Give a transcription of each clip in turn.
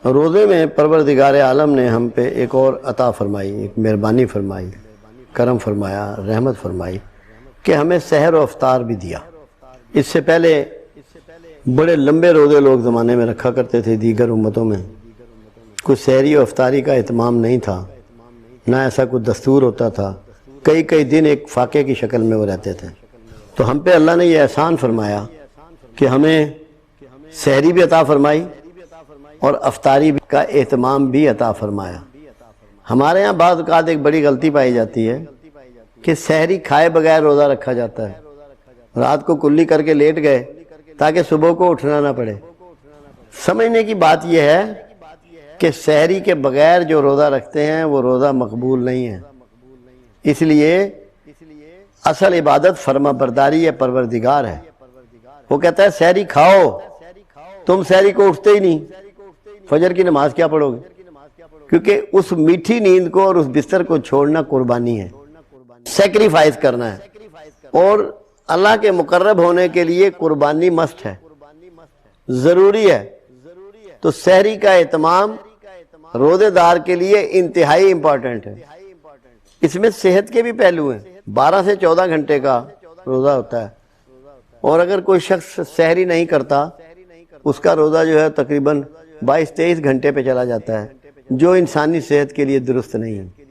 روزے میں پروردگار عالم نے ہم پہ ایک اور عطا فرمائی، ایک مہربانی فرمائی، کرم فرمایا، رحمت فرمائی کہ ہمیں سحر و افطار بھی دیا۔ اس سے پہلے بڑے لمبے روزے لوگ زمانے میں رکھا کرتے تھے، دیگر امتوں میں کوئی سحری و افطاری کا اہتمام نہیں تھا، نہ ایسا کوئی دستور ہوتا تھا، کئی دن ایک فاقے کی شکل میں وہ رہتے تھے۔ تو ہم پہ اللہ نے یہ احسان فرمایا کہ ہمیں سحری بھی عطا فرمائی اور افطاری کا اہتمام بھی عطا فرمایا۔ ہمارے ہاں بعض اوقات ایک بڑی غلطی پائی جاتی ہے کہ سحری کھائے بغیر روزہ رکھا جاتا ہے، رات کو کلی کر کے لیٹ گئے تاکہ صبح کو اٹھنا نہ پڑے۔ سمجھنے کی بات یہ ہے کہ سحری کے بغیر جو روزہ رکھتے ہیں وہ روزہ مقبول نہیں ہے۔ اس لیے اصل عبادت فرما برداری ہے، پروردگار ہے۔ وہ کہتا ہے سحری کھاؤ، تم سحری کو اٹھتے ہی نہیں، فجر کی نماز کیا پڑھو گے؟ کیونکہ اس میٹھی نیند کو اور اس بستر کو چھوڑنا قربانی ہے، سیکریفائز کرنا ہے، اور اللہ کے مقرب ہونے کے لیے قربانی مست ہے، ضروری ہے۔ تو سحری کا اہتمام روزے دار کے لیے انتہائی امپورٹنٹ ہے۔ اس میں صحت کے بھی پہلو ہیں۔ 12 سے 14 گھنٹے کا روزہ ہوتا ہے، اور اگر کوئی شخص سحری نہیں کرتا اس کا روزہ جو ہے تقریباً 22-23 گھنٹے پہ چلا جاتا ہے، جو انسانی صحت کے لیے درست نہیں ہے۔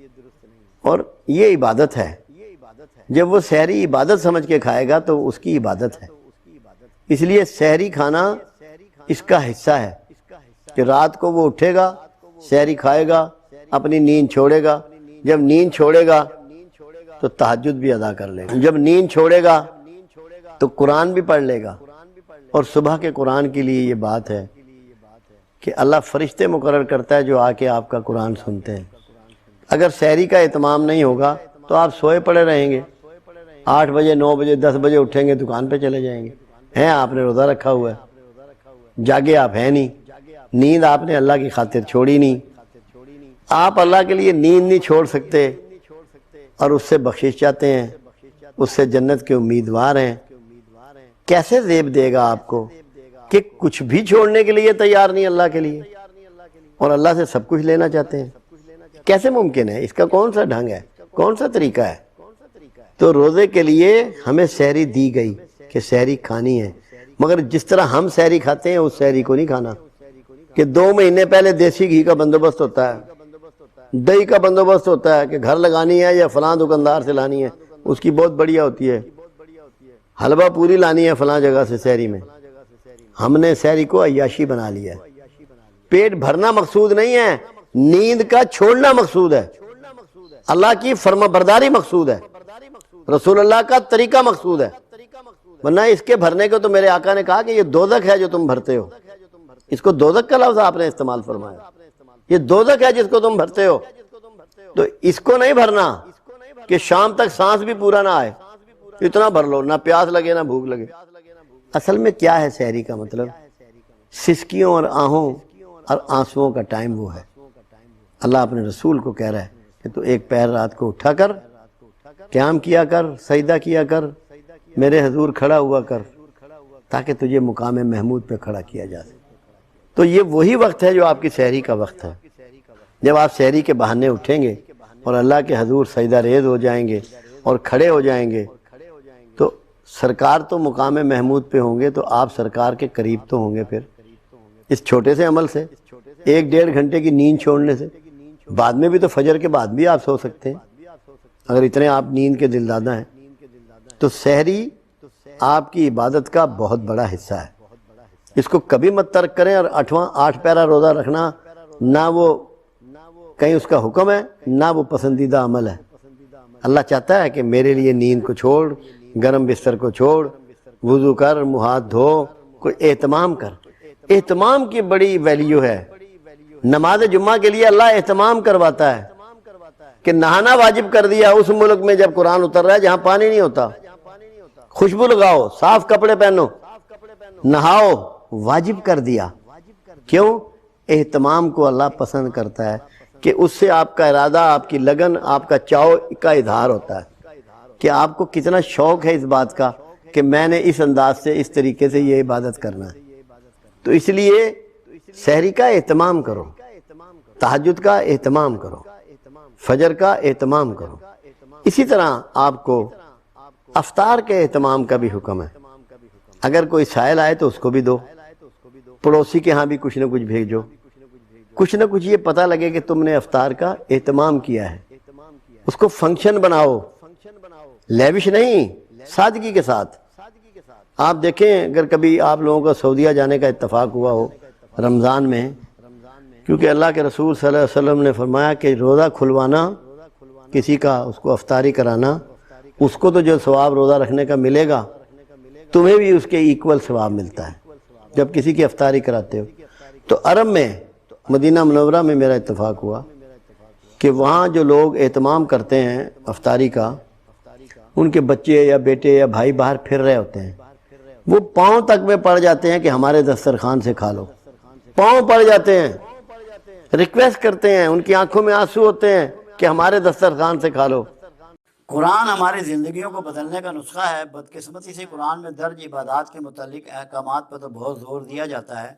اور یہ عبادت ہے، جب وہ سحری عبادت سمجھ کے کھائے گا تو اس کی عبادت ہے۔ اس لیے سحری کھانا اس کا حصہ ہے کہ رات کو وہ اٹھے گا، سحری کھائے گا، اپنی نیند چھوڑے گا۔ جب نیند چھوڑے گا تو تہجد بھی ادا کر لے گا، جب نیند چھوڑے گا تو قرآن بھی پڑھ لے گا۔ اور صبح کے قرآن کے لیے یہ بات ہے کہ اللہ فرشتے مقرر کرتا ہے جو آ کے آپ کا قرآن سنتے ہیں۔ اگر سحری کا اہتمام نہیں ہوگا تو آپ سوئے پڑے رہیں گے، 8 بجے 9 بجے 10 بجے اٹھیں گے، دکان پہ چلے جائیں گے۔ ہیں آپ نے روزہ رکھا ہوا ہے، جاگے آپ ہیں نہیں، نیند آپ نے اللہ کی خاطر چھوڑی نہیں۔ آپ اللہ کے لیے نیند نہیں چھوڑ سکتے اور اس سے بخشش چاہتے ہیں، اس سے جنت کے امیدوار ہیں۔ کیسے زیب دے گا آپ کو کہ کچھ بھی چھوڑنے کے لیے تیار نہیں اللہ کے لیے، اور اللہ سے سب کچھ لینا چاہتے ہیں؟ کیسے ممکن ہے؟ اس کا کون سا ڈھنگ ہے، کون سا طریقہ ہے؟ تو روزے کے لیے ہمیں سحری دی گئی کہ سحری کھانی ہے، مگر جس طرح ہم سحری کھاتے ہیں اس سحری کو نہیں کھانا کہ 2 مہینے پہلے دیسی گھی کا بندوبست ہوتا ہے، دہی کا بندوبست ہوتا ہے کہ گھر لگانی ہے یا فلاں دکاندار سے لانی ہے، اس کی بہت بڑھیا ہوتی ہے، حلوہ پوری لانی ہے فلاں جگہ سے سحری میں۔ ہم نے سحری کو عیاشی بنا لیا ہے۔ پیٹ بھرنا مقصود نہیں ہے، نیند کا چھوڑنا مقصود ہے، اللہ کی فرما برداری مقصود ہے، رسول اللہ کا طریقہ مقصود ہے۔ ورنہ اس کے بھرنے کو تو میرے آقا نے کہا کہ یہ دوزخ ہے جو تم بھرتے ہو۔ اس کو دوزخ کا لفظ آپ نے استعمال فرمایا، یہ دوزخ ہے جس کو تم بھرتے ہو۔ تو اس کو نہیں بھرنا کہ شام تک سانس بھی پورا نہ آئے، اتنا بھر لو، نہ پیاس لگے نہ بھوک لگے۔ اصل میں کیا ہے سحری کا مطلب؟ سسکیوں اور آہوں اور آنسوؤں کا ٹائم وہ ہے۔ اللہ اپنے رسول کو کہہ رہا ہے کہ تو ایک پیر رات کو اٹھا کر، قیام کیا کر، سجدہ کیا کر، میرے حضور کھڑا ہوا کر، تاکہ تجھے مقام محمود پہ کھڑا کیا جا سکے۔ تو یہ وہی وقت ہے جو آپ کی سحری کا وقت ہے۔ جب آپ سحری کے بہانے اٹھیں گے اور اللہ کے حضور سجدہ ریز ہو جائیں گے اور کھڑے ہو جائیں گے، تو سرکار تو مقام محمود پہ ہوں گے، تو آپ سرکار کے قریب تو ہوں گے۔ پھر اس چھوٹے سے عمل سے، 1-1.5 گھنٹے کی نیند چھوڑنے سے، بعد میں بھی تو فجر کے بعد بھی آپ سو سکتے ہیں اگر اتنے آپ نیند کے دلدادہ ہیں۔ تو سحری آپ کی عبادت کا بہت بڑا حصہ ہے، اس کو کبھی مت ترک کریں۔ اور 8 پیرا روزہ رکھنا نہ وہ کہیں اس کا حکم ہے نہ وہ پسندیدہ عمل ہے۔ اللہ چاہتا ہے کہ میرے لیے نیند کو چھوڑ، گرم بستر کو چھوڑ، وضو کر، منہ ہاتھ دھو، کوئی اہتمام کر۔ اہتمام کی بڑی ویلیو ہے۔ نماز جمعہ کے لیے اللہ اہتمام کرواتا ہے کہ نہانا واجب کر دیا اس ملک میں جب قرآن اتر رہا ہے جہاں پانی نہیں ہوتا۔ خوشبو لگاؤ، صاف کپڑے پہنو، نہاؤ، واجب کر دیا۔ کیوں؟ اہتمام کو اللہ پسند کرتا ہے کہ اس سے آپ کا ارادہ، آپ کی لگن، آپ کا چاؤ کا اظہار ہوتا ہے کہ آپ کو کتنا شوق ہے اس بات کا کہ میں نے اس انداز سے، اس طریقے سے یہ عبادت کرنا ہے۔ تو اس لیے سحری کا اہتمام کرو، تہجد کا اہتمام کرو، فجر کا اہتمام کرو۔ اسی طرح آپ کو افطار کے اہتمام کا بھی حکم ہے۔ اگر کوئی سائل آئے تو اس کو بھی دو، پڑوسی کے ہاں بھی کچھ نہ کچھ بھیجو، کچھ نہ کچھ یہ پتہ لگے کہ تم نے افطار کا اہتمام کیا ہے۔ اس کو فنکشن بناؤ، لیوش نہیں، سادگی کے ساتھ۔ آپ دیکھیں اگر کبھی آپ لوگوں کا سعودیہ جانے کا اتفاق ہوا ہو رمضان میں، کیونکہ اللہ کے رسول صلی اللہ علیہ وسلم نے فرمایا کہ روزہ کھلوانا کسی کا، اس کو افطاری کرانا، اس کو تو جو ثواب روزہ رکھنے کا ملے گا تمہیں بھی اس کے ایکول ثواب ملتا ہے جب کسی کی افطاری کراتے ہو۔ تو عرب میں، مدینہ منورہ میں میرا اتفاق ہوا کہ وہاں جو لوگ اہتمام کرتے ہیں افطاری کا، ان کے بچے یا بیٹے یا بھائی باہر پھر رہے ہوتے ہیں، وہ پاؤں تک میں پڑ جاتے ہیں کہ ہمارے دسترخوان سے کھا لو، پاؤں پڑ جاتے ہیں، ریکویسٹ کرتے ہیں، ان کی آنکھوں میں آنسو ہوتے ہیں کہ ہمارے دسترخوان سے کھا لو۔ قرآن ہماری زندگیوں کو بدلنے کا نسخہ ہے۔ بدقسمتی سے قرآن میں درج عبادات کے متعلق احکامات پر تو بہت زور دیا جاتا ہے،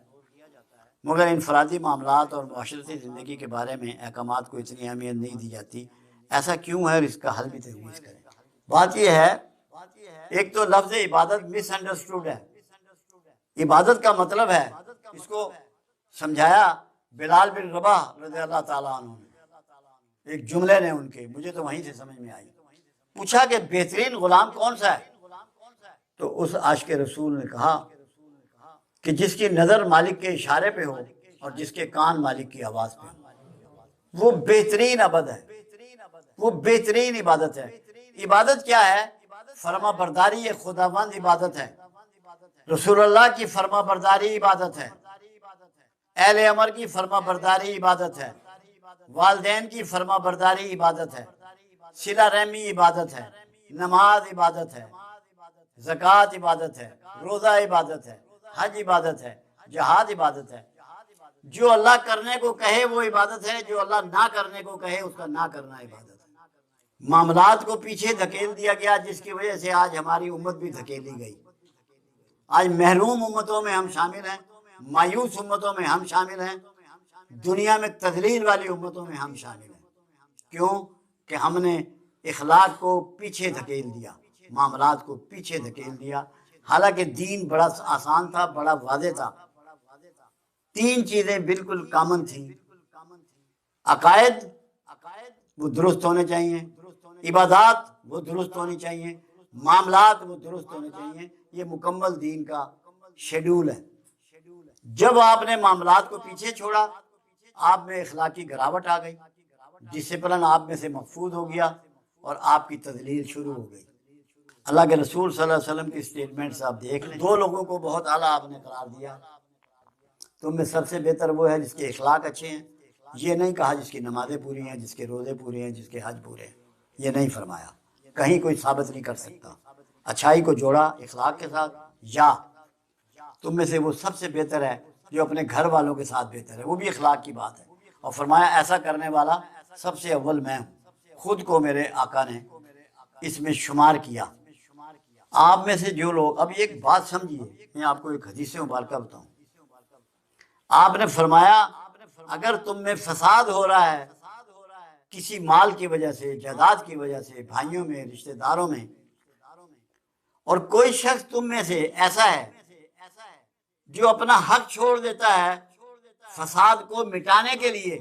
مگر انفرادی معاملات اور معاشرتی زندگی کے بارے میں احکامات کو اتنی اہمیت نہیں دی جاتی۔ ایسا کیوں ہے اور اس کا حل بھی تجویز کریں۔ بات یہ ہے، ایک تو لفظ عبادت مس انڈرسٹوڈ ہے۔ عبادت کا مطلب ہے، اس کو سمجھایا بلال بن رباح رضی اللہ تعالیٰ عنہ نے، ایک جملے نے ان کے، مجھے تو وہیں سے سمجھ میں آئی۔ پوچھا کہ بہترین غلام کون سا ہے؟ تو اس عاشق رسول نے کہا کہ جس کی نظر مالک کے اشارے پہ ہو اور جس کے کان مالک کی آواز پہ ہو، وہ بہترین عبد ہے، وہ بہترین عبادت ہے۔ عبادت کیا ہے؟ فرما برداری خداوند عبادت ہے، رسول اللہ کی فرما برداری عبادت ہے، اہل امر کی فرما برداری عبادت ہے، والدین کی فرما برداری عبادت ہے، صلہ رحمی عبادت ہے، نماز عبادت ہے، زکوٰۃ عبادت ہے، روزہ عبادت ہے، حج عبادت ہے، جہاد عبادت ہے۔ جو اللہ کرنے کو کہے وہ عبادت ہے، جو اللہ نہ کرنے کو کہے اس کا نہ کرنا عبادت ہے۔ معاملات کو پیچھے دھکیل دیا گیا، جس کی وجہ سے آج ہماری امت بھی دھکیلی گئی۔ آج محروم امتوں میں ہم شامل ہیں، مایوس امتوں میں ہم شامل ہیں، دنیا میں تذلیل والی امتوں میں ہم شامل ہیں۔ کیوں کہ ہم نے اخلاق کو پیچھے دھکیل دیا، معاملات کو پیچھے دھکیل دیا، حالانکہ دین بڑا آسان تھا، بڑا واضح تھا۔ تین چیزیں بالکل کامن تھیں، عقائد وہ درست ہونے چاہیے، عبادات وہ درست ہونی چاہیے، معاملات وہ درست ہونے چاہیے۔ یہ مکمل دین کا شیڈول ہے۔ جب آپ نے معاملات کو پیچھے چھوڑا، آپ میں اخلاقی گراوٹ آ گئی، ڈسپلن آپ میں سے محفوظ ہو گیا اور آپ کی تذلیل شروع ہو گئی۔ اللہ کے رسول صلی اللہ علیہ وسلم کی سٹیٹمنٹس آپ دیکھ لیں، دو لوگوں کو بہت اعلیٰ آپ نے قرار دیا۔ تم میں سب سے بہتر وہ ہے جس کے اخلاق اچھے ہیں۔ یہ نہیں کہا جس کی نمازیں پوری ہیں، جس کے روزے پورے ہیں، جس کے حج پورے ہیں، یہ نہیں فرمایا، کہیں کوئی ثابت نہیں کر سکتا۔ اچھائی کو جوڑا اخلاق کے ساتھ، یا تم میں سے وہ سب سے بہتر ہے جو اپنے گھر والوں کے ساتھ بہتر ہے، وہ بھی اخلاق کی بات ہے۔ اور فرمایا ایسا کرنے والا سب سے اول میں ہوں۔ خود کو میرے آقا نے اس میں شمار کیا۔ آپ میں سے جو لوگ، اب ایک بات سمجھیے، میں آپ کو ایک حدیث مبارکہ بتاؤں۔ آپ نے فرمایا اگر تم میں فساد ہو رہا ہے کسی مال کی وجہ سے، جائیداد کی وجہ سے، بھائیوں میں، رشتہ داروں میں، اور کوئی شخص تم میں سے ایسا ہے جو اپنا حق چھوڑ دیتا ہے فساد کو مٹانے کے لیے،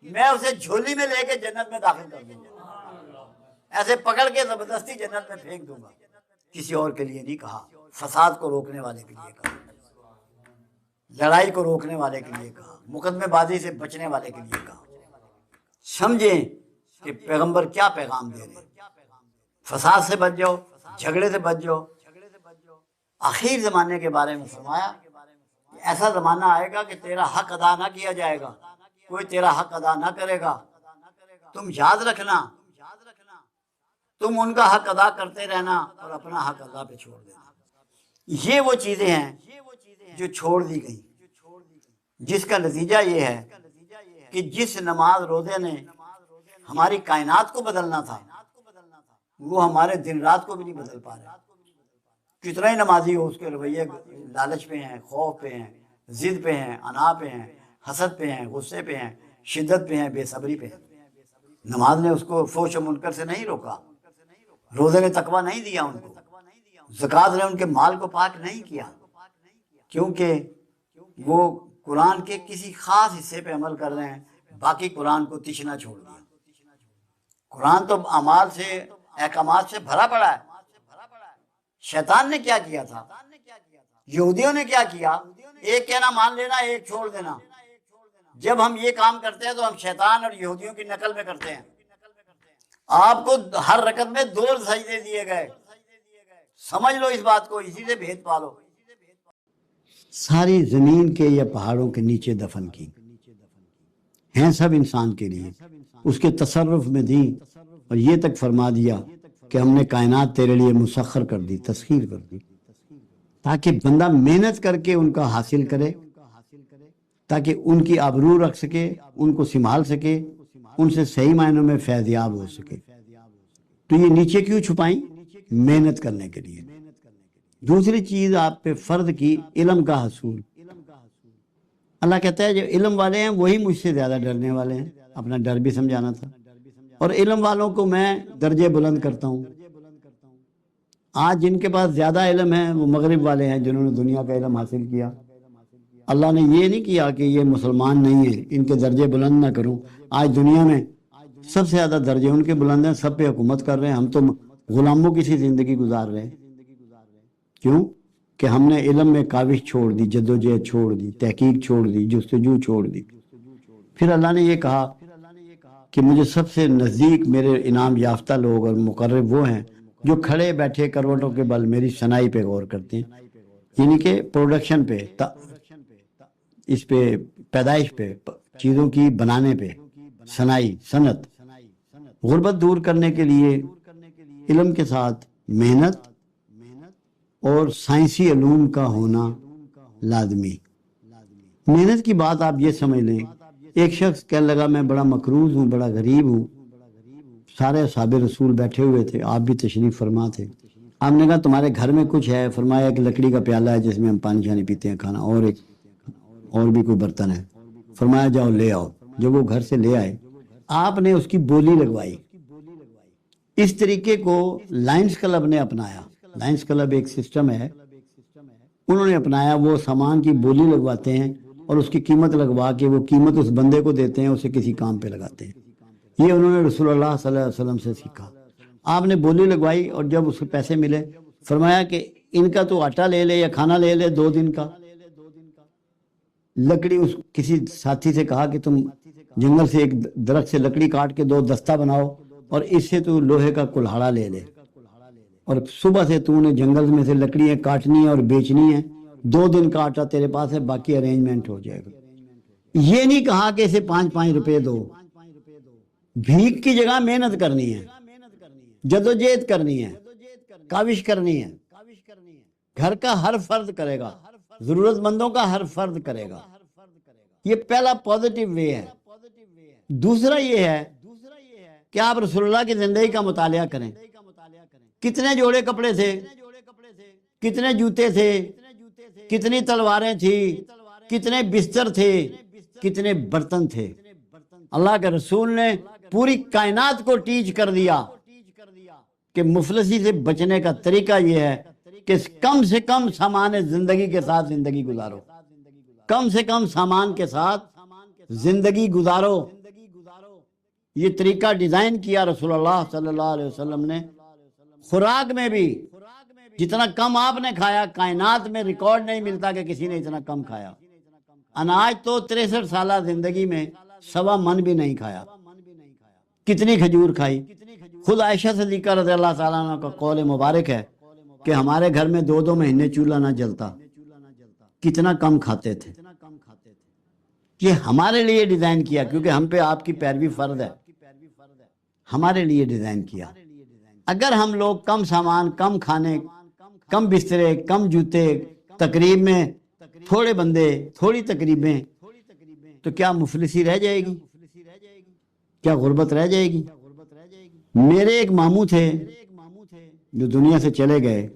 میں اسے جھولی میں لے کے جنت میں داخل کر دوں گا، ایسے پکڑ کے زبردستی جنت میں پھینک دوں گا۔ کسی اور کے لیے نہیں کہا، فساد کو روکنے والے کے لیے کہا، لڑائی کو روکنے والے کے لیے کہا، مقدمے بازی سے بچنے والے کے لیے کہا۔ سمجھیں کہ پیغمبر کیا پیغام دے رہے ہیں۔ فساد سے بچ جاؤ، جھگڑے سے بچ جاؤ۔ آخر زمانے کے بارے میں فرمایا ایسا زمانہ آئے گا کہ تیرا حق ادا نہ کیا جائے گا، کوئی تیرا حق ادا نہ کرے گا۔ تم یاد رکھنا، تم ان کا حق ادا کرتے رہنا اور اپنا حق اللہ پہ چھوڑ دینا۔ یہ وہ چیزیں ہیں جو چھوڑ دی گئی، جس کا نتیجہ یہ ہے کہ جس نماز روزے نے ہماری کائنات کو بدلنا تھا، وہ ہمارے دن رات کو بھی نہیں بدل پا رہے۔ کتنا ہی نمازی ہو، اس کے رویے لالچ پہ ہیں، خوف پہ ہیں، ضد پہ ہیں، انا پہ ہیں، حسد پہ ہیں، غصے پہ ہیں، شدت پہ ہیں، بے صبری پہ ہیں۔ نماز نے اس کو فحش و منکر سے نہیں روکا، روزے نے تقویٰ نہیں دیا ان کو، زکوٰۃ نے ان کے مال کو پاک نہیں کیا، کیونکہ وہ قرآن کے کسی خاص حصے پہ عمل کر رہے ہیں، باقی قرآن کو تشنا چھوڑ دیا۔ قرآن تو اعمال سے، احکامات سے بھرا پڑا ہے۔ شیطان نے کیا کیا تھا؟ یہودیوں نے کیا کیا؟ ایک کہنا مان لینا، ایک چھوڑ دینا۔ جب ہم یہ کام کرتے ہیں تو ہم شیطان اور یہودیوں کی نقل میں کرتے ہیں۔ آپ کو ہر رکعت میں 2 سجدے دیے گئے، سمجھ لو اس بات کو، اسی سے بھید پالو۔ ساری زمین کے یا پہاڑوں کے نیچے دفن کی ہیں، سب انسان کے لیے، اس کے تصرف میں دی، اور یہ تک فرما دیا کہ ہم نے کائنات تیرے لیے مسخر کر دی، تسخیر کر دی، تاکہ بندہ محنت کر کے ان کا حاصل کرے، تاکہ ان کی آبرو رکھ سکے، ان کو سنبھال سکے، ان سے صحیح معنوں میں فیضیاب ہو سکے۔ تو یہ نیچے کیوں چھپائیں؟ محنت کرنے کے لیے۔ دوسری چیز آپ پہ فرض کی علم کا حصول۔ اللہ کہتا ہے جو علم والے ہیں وہی مجھ سے زیادہ ڈرنے والے ہیں، اپنا ڈر بھی سمجھانا تھا، اور علم والوں کو میں درجے بلند کرتا ہوں۔ آج جن کے پاس زیادہ علم ہے وہ مغرب والے ہیں، جنہوں نے دنیا کا علم حاصل کیا۔ اللہ نے یہ نہیں کیا کہ یہ مسلمان نہیں ہیں، ان کے درجے بلند نہ کروں۔ آج دنیا میں سب سے زیادہ درجے ان کے بلند ہیں، سب پہ حکومت کر رہے ہیں، ہم تو غلاموں کی سی زندگی گزار رہے ہیں۔ کیوں؟ کہ ہم نے علم میں کاوش چھوڑ دی، جدوجہد چھوڑ دی، تحقیق چھوڑ دی، جستجو چھوڑ دی۔ پھر اللہ نے یہ کہا کہ مجھے سب سے نزدیک میرے انعام یافتہ لوگ اور مقرب وہ ہیں جو کھڑے بیٹھے کروٹوں کے بل میری صنائی پہ غور کرتے ہیں، یعنی کہ پروڈکشن پہ، اس پہ پیدائش پہ، چیزوں کی بنانے پہ، صنائی، صنعت۔ غربت دور کرنے کے لیے علم کے ساتھ محنت اور سائنسی علوم کا ہونا لازمی۔ محنت کی بات آپ یہ سمجھ لیں، ایک شخص کہنے لگا میں بڑا مقروض ہوں، بڑا غریب ہوں، سارے اصحاب رسول بیٹھے ہوئے تھے، آپ بھی تشریف فرما تھے۔ آپ نے کہا تمہارے گھر میں کچھ ہے؟ فرمایا کہ لکڑی کا پیالہ ہے جس میں ہم پانی شانی پیتے ہیں، کھانا، اور بھی کوئی برتن ہے۔ فرمایا جاؤ لے آؤ۔ جب وہ گھر سے لے آئے، آپ نے اس کی بولی لگوائی۔ اس طریقے کو لائنز کلب نے اپنایا۔ لائنز کلب ایک سسٹم ہے، انہوں نے اپنایا۔ وہ سامان کی بولی لگواتے ہیں اور اس کی قیمت لگوا کے وہ قیمت اس بندے کو دیتے ہیں، اسے کسی کام پہ لگاتے ہیں۔ یہ انہوں نے رسول اللہ صلی اللہ علیہ وسلم سے سیکھا۔ آپ نے بولی لگوائی اور جب اس کے پیسے ملے، فرمایا کہ ان کا تو آٹا لے لے یا کھانا لے لے 2 دن کا۔ لکڑی، اس کسی ساتھی سے کہا کہ تم جنگل سے ایک درخت سے لکڑی کاٹ کے 2 دستہ بناؤ اور اس سے تو لوہے کا کلہاڑا لے لے، اور صبح سے تو نے جنگل میں سے لکڑیاں کاٹنی ہے اور بیچنی ہے، 2 دن کا آٹا تیرے پاس ہے، باقی ارینجمنٹ ہو جائے گا۔ یہ نہیں کہا کہ اسے 5 روپے دو۔ بھیک کی جگہ محنت کرنی ہے، جدوجہد کرنی ہے، کاوش کرنی ہے۔ گھر کا ہر فرد کرے گا، ضرورت مندوں کا ہر فرد کرے گا۔ یہ پہلا پازیٹیو وے ہے۔ دوسرا یہ ہے کہ آپ رسول اللہ کی زندگی کا مطالعہ کریں۔ کتنے جوڑے کپڑے تھے، کتنے جوتے تھے، کتنی تلواریں تھیں، کتنے بستر تھے، کتنے برتن تھے۔ اللہ کے رسول نے پوری کائنات کو ٹیچ کر دیا کہ مفلسی سے بچنے کا طریقہ یہ ہے کہ کم سے کم سامان زندگی کے ساتھ زندگی گزارو، کم سے کم سامان کے ساتھ زندگی گزارو۔ یہ طریقہ ڈیزائن کیا رسول اللہ صلی اللہ علیہ وسلم نے۔ خوراک میں بھی جتنا کم آپ نے کھایا، کائنات میں ریکارڈ نہیں ملتا کہ کسی نے اتنا کم کھایا۔ اناج تو 63 سالہ زندگی میں 1.25 من بھی نہیں کھایا۔ کتنی کھجور کھائی۔ خود عائشہ صدیقہ رضی اللہ تعالیٰ عنہ کا قول مبارک ہے کہ ہمارے گھر میں 2 مہینے چولہا نہ جلتا، کتنا کم کھاتے تھے۔ یہ ہمارے لیے ڈیزائن کیا، کیونکہ ہم پہ آپ کی پیروی فرض ہے، ہمارے لیے ڈیزائن کیا۔ اگر ہم لوگ کم سامان، کم کھانے، کم بسترے، کم جوتے، تقریب میں تھوڑے بندے، تھوڑی تقریبیں، تو کیا مفلسی رہ جائے گی؟ کیا غربت رہ جائے گی؟ میرے ایک ماموں تھے جو دنیا سے چلے گئے،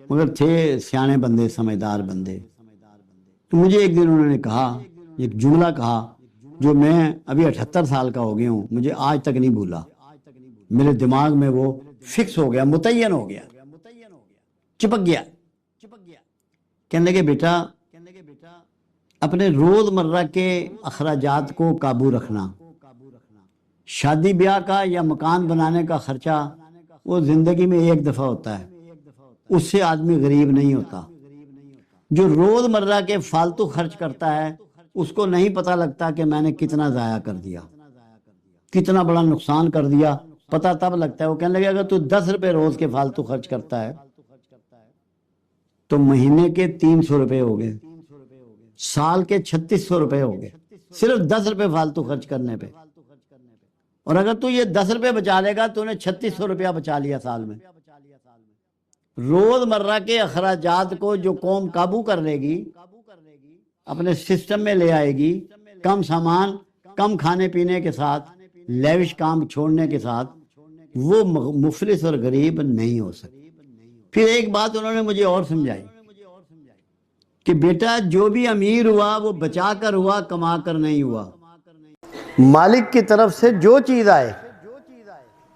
مگر تھے سیانے بندے، سمجھدار بندے۔ تو مجھے ایک دن انہوں نے کہا، ایک جملہ کہا جو میں ابھی 78 سال کا ہو گیا ہوں، مجھے آج تک نہیں بھولا، میرے دماغ میں وہ فکس ہو گیا، متعین ہو گیا، چپک گیا۔ کہنے لگے بیٹا اپنے روز مرہ کے اخراجات کو قابو رکھنا، شادی بیاہ کا یا مکان بنانے کا خرچہ وہ زندگی میں ایک دفعہ ہوتا ہے، اس سے آدمی غریب نہیں ہوتا۔ جو روز مرہ کے فالتو خرچ کرتا ہے اس کو نہیں پتہ لگتا کہ میں نے کتنا ضائع کر دیا، کتنا بڑا نقصان کر دیا، پتہ تب لگتا ہے۔ وہ کہنے لگے اگر تو 10 روپے روز کے فالتو خرچ کرتا ہے تو مہینے کے 300 روپے ہو گئے، سال کے 3600 روپے ہو گئے، صرف 10 روپے فالتو خرچ کرنے پہ۔ اور اگر تو یہ 10 روپے بچا لے گا تو نے 3600 روپیہ بچا لیا سال میں۔ روز مرہ کے اخراجات کو جو قوم قابو کر لے گی، اپنے سسٹم میں لے آئے گی، کم سامان، کم کھانے پینے کے ساتھ، لیوش کام چھوڑنے کے ساتھ، وہ مفلس اور غریب نہیں ہو سکتی۔ پھر ایک بات انہوں نے مجھے اور سمجھائی کہ بیٹا جو بھی امیر ہوا وہ بچا کر ہوا، کما کر نہیں ہوا۔ مالک کی طرف سے جو چیز آئے،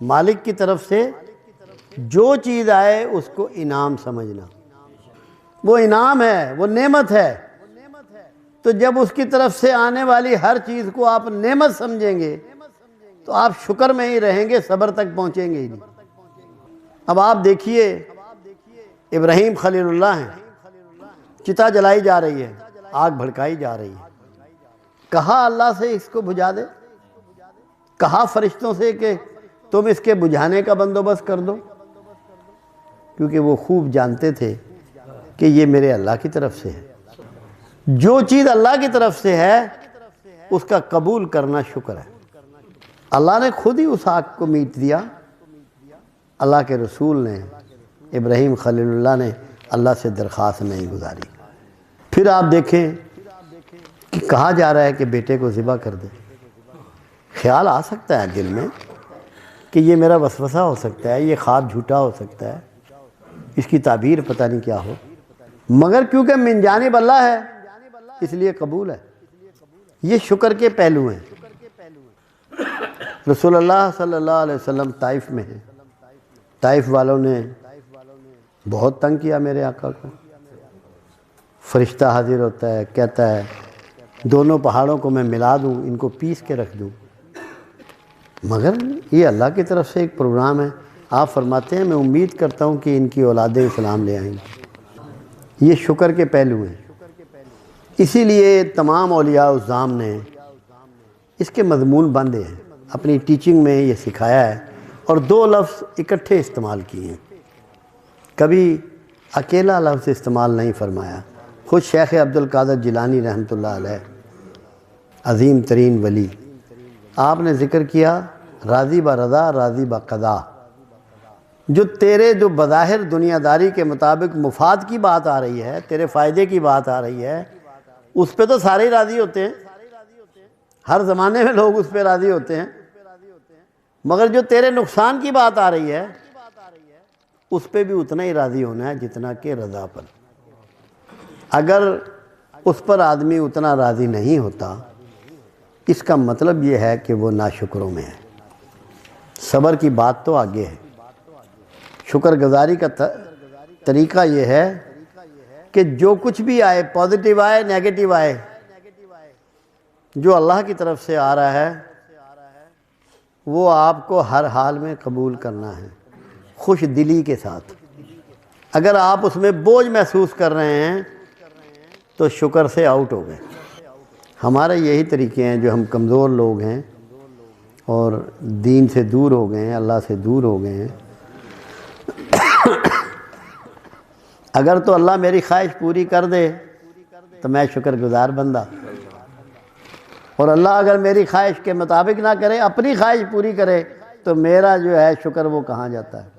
مالک کی طرف سے جو چیز آئے اس کو انعام سمجھنا، وہ انعام ہے، وہ نعمت ہے۔ تو جب اس کی طرف سے آنے والی ہر چیز کو آپ نعمت سمجھیں گے تو آپ شکر میں ہی رہیں گے، صبر تک پہنچیں گے ہی نہیں۔ اب آپ دیکھیے ابراہیم خلیل اللہ ہیں، چتا جلائی جا رہی ہے، آگ بھڑکائی جا رہی ہے، کہا اللہ سے اس کو بجھا دے، کہا فرشتوں سے کہ تم اس کے بجھانے کا بندوبست کر دو، کیونکہ وہ خوب جانتے تھے کہ یہ میرے اللہ کی طرف سے ہے۔ جو چیز اللہ کی طرف سے ہے اس کا قبول کرنا شکر ہے۔ اللہ نے خود ہی اس آگ کو میٹ دیا، اللہ کے رسول نے، ابراہیم خلیل اللہ نے اللہ سے درخواست نہیں گزاری۔ پھر آپ دیکھیں کہ کہا جا رہا ہے کہ بیٹے کو ذبح کر دے۔ خیال آ سکتا ہے دل میں کہ یہ میرا وسوسہ ہو سکتا ہے، یہ خواب جھوٹا ہو سکتا ہے، اس کی تعبیر پتہ نہیں کیا ہو، مگر کیونکہ من جانب اللہ ہے اس لیے قبول ہے۔ یہ شکر کے پہلو ہیں۔ رسول اللہ صلی اللہ علیہ وسلم طائف میں ہیں، طائف والوں نے بہت تنگ کیا میرے آقا کو۔ فرشتہ حاضر ہوتا ہے، کہتا ہے دونوں پہاڑوں کو میں ملا دوں، ان کو پیس کے رکھ دوں، مگر یہ اللہ کی طرف سے ایک پروگرام ہے۔ آپ فرماتے ہیں میں امید کرتا ہوں کہ ان کی اولادیں اسلام لے آئیں گی۔ یہ شکر کے پہلو ہیں۔ اسی لیے تمام اولیاء الزام نے اس کے مضمون باندھے ہیں، اپنی ٹیچنگ میں یہ سکھایا ہے، اور 2 لفظ اکٹھے استعمال کیے ہیں، کبھی اکیلا لفظ استعمال نہیں فرمایا۔ خود شیخ عبد القادر جیلانی رحمۃ اللہ علیہ، عظیم ترین ولی، آپ نے ذکر کیا راضی با رضا، راضی با قضا۔ جو تیرے جو بظاہر دنیا داری کے مطابق مفاد کی بات آ رہی ہے، تیرے فائدے کی بات آ رہی ہے، اس پہ تو سارے ہی راضی ہوتے ہیں، ہر زمانے میں لوگ اس پہ راضی ہوتے ہیں، مگر جو تیرے نقصان کی بات آ رہی ہے اس پہ بھی اتنا ہی راضی ہونا ہے جتنا کہ رضا پر۔ اگر اس پر آدمی اتنا راضی نہیں ہوتا، اس کا مطلب یہ ہے کہ وہ ناشکروں میں ہے۔ صبر کی بات تو آگے ہے۔ شکر گزاری کا طریقہ یہ ہے کہ جو کچھ بھی آئے، پازیٹیو آئے، نیگیٹو آئے، جو اللہ کی طرف سے آ رہا ہے وہ آپ کو ہر حال میں قبول کرنا ہے، خوش دلی کے ساتھ۔ اگر آپ اس میں بوجھ محسوس کر رہے ہیں تو شکر سے آؤٹ ہو گئے۔ ہمارے یہی طریقے ہیں، جو ہم کمزور لوگ ہیں اور دین سے دور ہو گئے ہیں، اللہ سے دور ہو گئے ہیں۔ اگر تو اللہ میری خواہش پوری کر دے تو میں شکر گزار بندہ، اور اللہ اگر میری خواہش کے مطابق نہ کرے، اپنی خواہش پوری کرے، تو میرا جو ہے شکر وہ کہاں جاتا ہے۔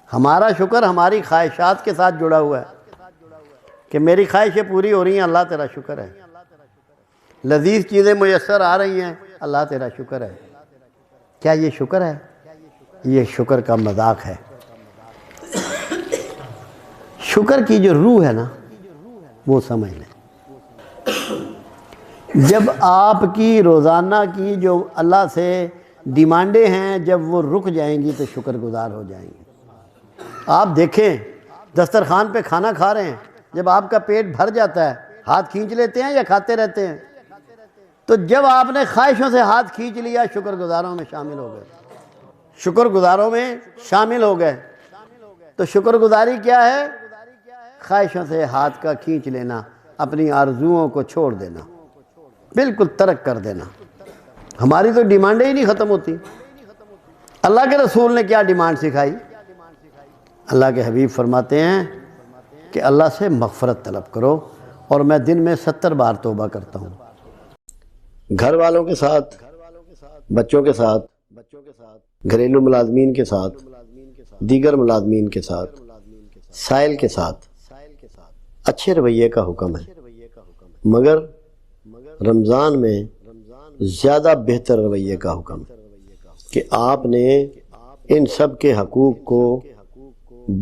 ہمارا شکر ہماری خواہشات کے ساتھ جڑا ہوا ہے کہ میری خواہشیں پوری ہو رہی ہیں، اللہ تیرا شکر ہے، لذیذ چیزیں میسر آ رہی ہیں، اللہ تیرا شکر ہے۔ کیا یہ شکر ہے؟ یہ شکر کا مذاق ہے۔ شکر کی جو روح ہے نا وہ سمجھ لیں۔ جب آپ کی روزانہ کی جو اللہ سے ڈیمانڈیں ہیں جب وہ رک جائیں گی تو شکر گزار ہو جائیں گے۔ آپ دیکھیں دسترخوان پہ کھانا کھا رہے ہیں، جب آپ کا پیٹ بھر جاتا ہے ہاتھ کھینچ لیتے ہیں یا کھاتے رہتے ہیں؟ تو جب آپ نے خواہشوں سے ہاتھ کھینچ لیا شکر گزاروں میں شامل ہو گئے، شکر گزاروں میں شامل ہو گئے۔ تو شکر گزاری کیا ہے؟ خواہشوں سے ہاتھ کا کھینچ لینا، اپنی آرزوؤں کو چھوڑ دینا، بالکل ترک کر دینا۔ ہماری تو ڈیمانڈیں ہی نہیں ختم ہوتی۔ اللہ کے رسول نے کیا ڈیمانڈ سکھائی؟ اللہ کے حبیب فرماتے ہیں کہ اللہ سے مغفرت طلب کرو، اور میں دن میں 70 بار توبہ کرتا ہوں۔ گھر والوں کے ساتھ، بچوں کے ساتھ، گھریلو ملازمین کے ساتھ، دیگر ملازمین کے ساتھ، سائل کے ساتھ اچھے رویے کا حکم ہے، مگر رمضان میں زیادہ بہتر رویے کا حکم ہے کہ آپ نے ان سب کے حقوق کو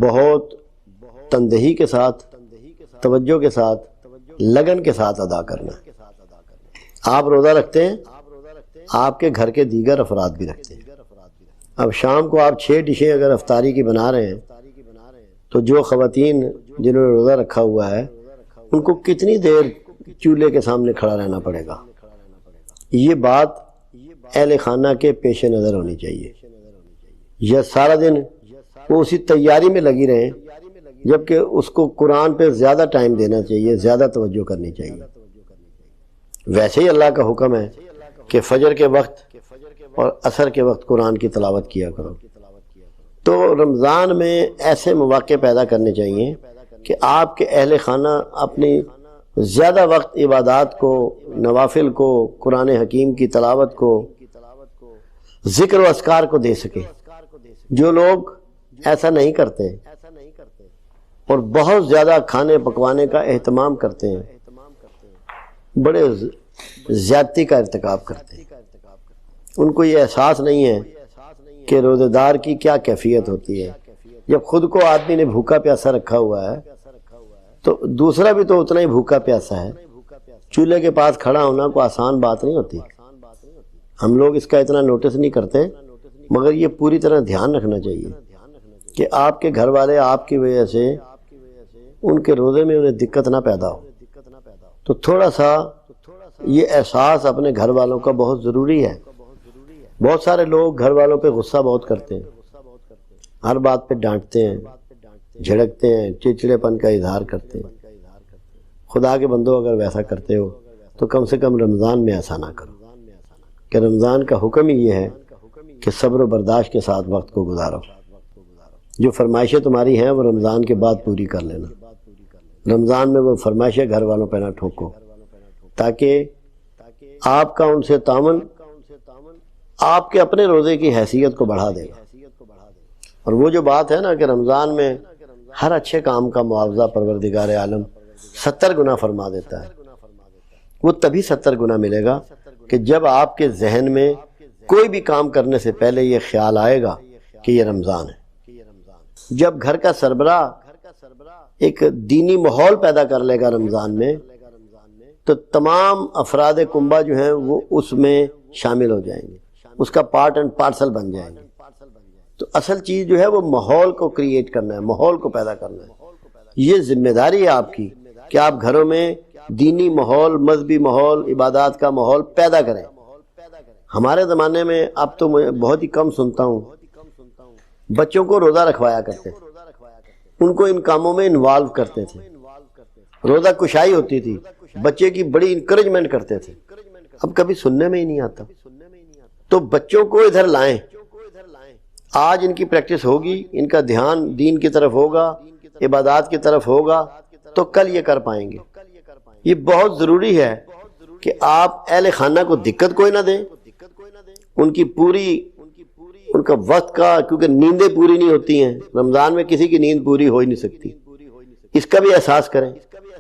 بہت تندہی کے ساتھ، توجہ کے ساتھ، لگن کے ساتھ ادا کرنا ہے۔ آپ روزہ رکھتے ہیں، آپ کے گھر کے دیگر افراد بھی رکھتے ہیں۔ اب شام کو آپ 6 ڈشیں اگر افطاری کی بنا رہے ہیں تو جو خواتین جنہوں نے روزہ رکھا ہوا ہے ان کو کتنی دیر چولہے کے سامنے کھڑا رہنا پڑے گا؟ یہ بات اہل خانہ کے پیش نظر ہونی چاہیے۔ یا سارا دن وہ اسی تیاری میں لگی رہیں، جبکہ اس کو قرآن پہ زیادہ ٹائم دینا چاہیے، زیادہ توجہ کرنی چاہیے۔ ویسے ہی اللہ کا حکم ہے کہ فجر کے وقت اور عصر کے وقت قرآن کی تلاوت کیا کرو۔ تو رمضان میں ایسے مواقع پیدا کرنے چاہیے کہ آپ کے اہل خانہ اپنی زیادہ وقت عبادات کو، نوافل کو، قرآن حکیم کی تلاوت کو، ذکر و اذکار کو دے سکے۔ جو لوگ ایسا نہیں کرتے اور بہت زیادہ کھانے پکوانے کا اہتمام کرتے ہیں، بڑے زیادتی کا ارتکاب کرتے ہیں۔ ان کو یہ احساس نہیں ہے کہ روزہ دار کی کیا کیفیت ہوتی ہے۔ جب خود کو آدمی نے بھوکا پیاسا رکھا ہوا ہے تو دوسرا بھی تو اتنا ہی بھوکا پیاسا ہے۔ چولہے کے پاس کھڑا ہونا کوئی آسان بات نہیں ہوتی۔ ہم لوگ اس کا اتنا نوٹس نہیں کرتے، مگر یہ پوری طرح دھیان رکھنا چاہیے کہ آپ کے گھر والے آپ کی وجہ سے ان کے روزے میں انہیں دقت نہ پیدا ہو۔ تو تھوڑا سا یہ احساس اپنے گھر والوں کا بہت ضروری ہے۔ بہت سارے لوگ گھر والوں پہ غصہ بہت کرتے ہیں، ہر بات پہ ڈانٹتے ہیں، جھڑکتے ہیں، چڑچڑے پن کا اظہار کرتے ہیں۔ خدا کے بندو اگر ویسا کرتے ہو تو کم سے کم رمضان میں ایسا نہ کرو، کہ رمضان کا حکم ہی یہ ہے کہ صبر و برداشت کے ساتھ وقت کو گزارو۔ جو فرمائشیں تمہاری ہیں وہ رمضان کے بعد پوری کر لینا۔ رمضان میں وہ فرمائشیں گھر والوں پہ نہ ٹھوکو، تاکہ آپ کا ان سے تعاون آپ کے اپنے روزے کی حیثیت کو بڑھا دے گا۔ اور وہ جو بات ہے نا کہ رمضان میں ہر اچھے کام کا معاوضہ پروردگار عالم 70 گنا فرما دیتا ہے، وہ تبھی 70 گنا ملے گا کہ جب آپ کے ذہن میں کوئی بھی کام کرنے سے پہلے یہ خیال آئے گا کہ یہ رمضان ہے۔ جب گھر کا سربراہ ایک دینی ماحول پیدا کر لے گا رمضان میں، تو تمام افراد کنبہ جو ہیں وہ اس میں شامل ہو جائیں گے، اس کا پارٹ اینڈ پارسل بن جائیں گے۔ تو اصل چیز جو ہے وہ ماحول کو کریٹ کرنا ہے، ماحول کو پیدا کرنا ہے۔ یہ ذمہ داری ہے آپ کی کہ آپ گھروں میں دینی ماحول، مذہبی ماحول، عبادات کا ماحول پیدا کریں۔ ہمارے زمانے میں اب تو میں بہت ہی کم سنتا ہوں، بچوں کو روزہ رکھوایا کرتے تھے، ان کو ان کاموں میں انوالو کرتے تھے، روزہ کشائی ہوتی تھی، بچے کی بڑی انکریجمنٹ کرتے تھے۔ اب کبھی سننے میں ہی نہیں آتا۔ تو بچوں کو ادھر لائیں، آج ان کی پریکٹس ہوگی، ان کا دھیان دین کی طرف ہوگا، عبادات کی طرف ہوگا، تو کل یہ کر پائیں گے۔ یہ بہت ضروری ہے کہ آپ اہل خانہ کو دقت کوئی نہ دیں، ان کی پوری ان کا وقت کا، کیونکہ نیندیں پوری نہیں ہوتی ہیں رمضان میں، کسی کی نیند پوری ہو ہی نہیں سکتی، اس کا بھی احساس کریں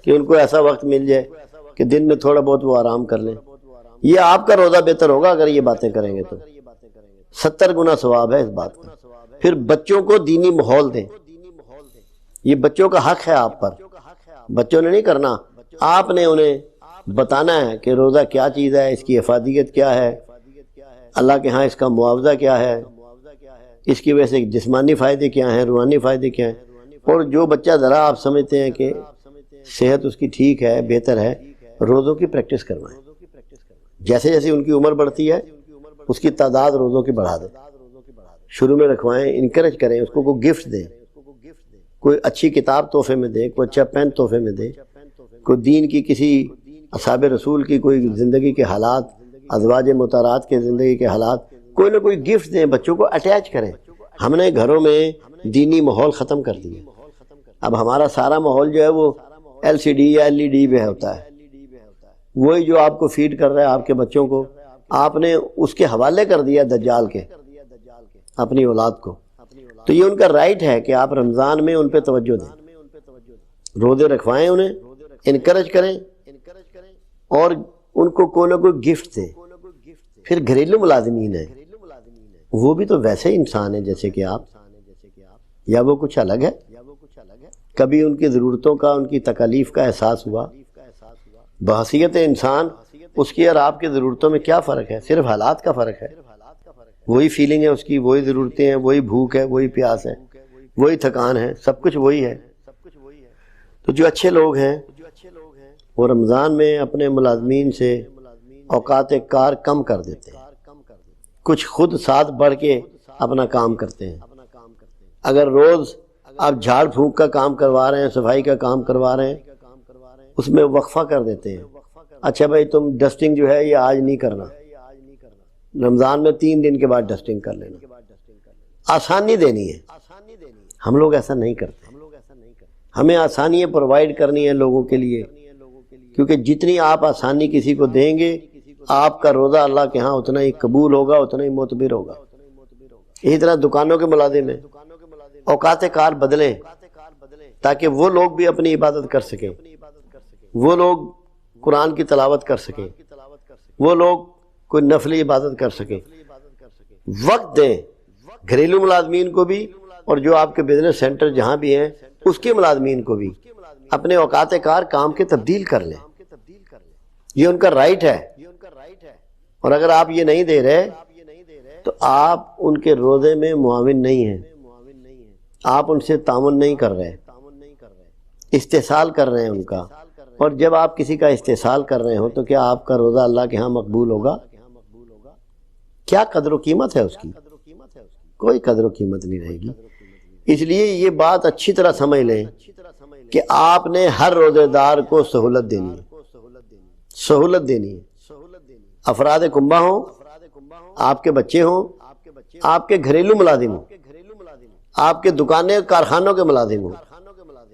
کہ ان کو ایسا وقت مل جائے کہ دن میں تھوڑا بہت وہ آرام کر لیں۔ یہ آپ کا روزہ بہتر ہوگا اگر یہ باتیں کریں گے تو 70 گنا ثواب ہے اس بات کا۔ پھر بچوں کو دینی ماحول دیں، یہ بچوں کا حق ہے آپ پر، بچوں نے نہیں کرنا، آپ نے انہیں بتانا ہے کہ روزہ کیا چیز ہے، اس کی افادیت کیا ہے، اللہ کے ہاں اس کا معاوضہ کیا ہے، اس کی وجہ سے جسمانی فائدے کیا ہیں، روحانی فائدے کیا ہیں۔ اور جو بچہ ذرا آپ سمجھتے ہیں کہ صحت اس کی ٹھیک ہے، بہتر ہے، روزوں کی پریکٹس کروائیں۔ جیسے جیسے ان کی عمر بڑھتی ہے اس کی تعداد روزوں کی بڑھا دیں، شروع میں رکھوائیں، انکریج کریں اس کو، کوئی گفٹ دیں، کوئی اچھی کتاب تحفے میں دیں، کوئی اچھا پین تحفے میں دیں، کوئی دین کی کسی اصحاب رسول کی کوئی زندگی کے حالات، ازواج مطہرات کے زندگی کے حالات، کوئی نہ کوئی گفٹ دیں، بچوں کو اٹیچ کریں۔ ہم نے گھروں میں دینی ماحول ختم کر دیا، اب ہمارا سارا ماحول جو ہے وہ LCD یا LED پہ ہوتا ہے، وہی جو آپ کو فیڈ کر رہا ہے آپ کے بچوں کو، آپ نے اس کے حوالے کر دیا دجال کے اپنی اولاد کو۔ تو یہ ان کا رائٹ ہے کہ آپ رمضان میں ان پہ توجہ دیں، روزے رکھوائیں، انہیں انکریج کریں اور ان کو کوئی نہ کوئی گفٹ دیں۔ پھر گھریلو ملازمین ہیں، وہ بھی تو ویسے انسان ہیں جیسے کہ آپ، یا وہ کچھ الگ ہے؟ کبھی ان کی ضرورتوں کا، ان کی تکالیف کا احساس ہوا؟ بحیثیت انسان اس کی اور آپ کی ضرورتوں میں کیا فرق ہے؟ صرف حالات کا فرق ہے، وہی فیلنگ ہے اس کی، وہی ضرورتیں ہیں، وہی بھوک ہے، وہی پیاس ہے، وہی تھکان ہے، سب کچھ وہی ہے۔ تو جو اچھے لوگ ہیں وہ رمضان میں اپنے ملازمین سے اوقات کار کم کر دیتے ہیں، کچھ خود ساتھ بڑھ کے اپنا کام کرتے ہیں۔ اگر روز آپ جھاڑ پھونک کا کام کروا رہے ہیں، صفائی کا کام کروا رہے ہیں، اس میں وقفہ کر دیتے ہیں، اچھا بھائی تم ڈسٹنگ جو ہے یہ آج نہیں کرنا، رمضان میں 3 دن کے بعد ڈسٹنگ کر لینا، آسانی دینی ہے۔ ہم لوگ ایسا نہیں کرتے، ہمیں آسانیاں پرووائڈ کرنی ہیں لوگوں کے لیے، کیونکہ جتنی آپ آسانی کسی کو دیں گے آپ کا روزہ اللہ کے ہاں اتنا ہی قبول ہوگا، اتنا ہی معتبر ہوگا۔ اسی طرح دکانوں کے ملازم ہیں، اوقات کار بدلیں تاکہ وہ لوگ بھی اپنی عبادت کر سکیں، وہ لوگ قرآن کی تلاوت کر سکیں، وہ لوگ کوئی نفلی عبادت کر سکیں۔ وقت دیں گھریلو ملازمین کو بھی، اور جو آپ کے بزنس سینٹر جہاں بھی ہیں اس کے ملازمین کو بھی اپنے اوقات کار کام کے تبدیل کر لیں، یہ ان کا رائٹ ہے۔ اور اگر آپ یہ نہیں دے رہے تو آپ ان کے روزے میں معاون نہیں ہیں، آپ ان سے تعاون نہیں کر رہے، استحصال کر رہے ہیں ان کا۔ اور جب آپ کسی کا استحصال کر رہے ہوں تو کیا آپ کا روزہ اللہ کے ہاں مقبول ہوگا؟ کیا قدر و قیمت ہے اس کی؟ کوئی قدر و قیمت نہیں رہے گی۔ اس لیے یہ بات اچھی طرح سمجھ لیں کہ آپ نے ہر روزے دار کو سہولت دینی ہے، سہولت دینی ہے۔ افراد کنبہ ہوں، آپ کے بچے ہوں، آپ کے گھریلو ملازم ہوں، آپ کے دکانیں کارخانوں کے ملازم ہوں،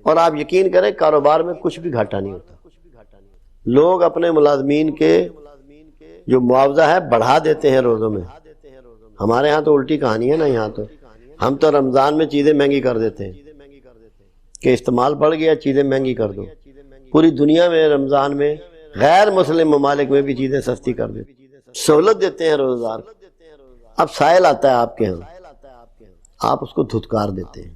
اور آپ یقین کریں کاروبار میں کچھ بھی گھاٹا نہیں ہوتا۔ لوگ اپنے ملازمین کے جو معاوضہ ہے بڑھا دیتے ہیں روزوں میں، ہمارے ہاں تو الٹی کہانی ہے نا، یہاں تو ہم تو رمضان میں چیزیں مہنگی کر دیتے ہیں کہ استعمال بڑھ گیا، چیزیں مہنگی کر دو۔ پوری دنیا میں رمضان میں غیر مسلم ممالک میں بھی چیزیں سستی کر دیتے ہیں، سہولت دیتے ہیں روزہ دار کو۔ اب سائل آتا ہے آپ کے ہاں، آپ اس کو دھتکار دیتے ہیں۔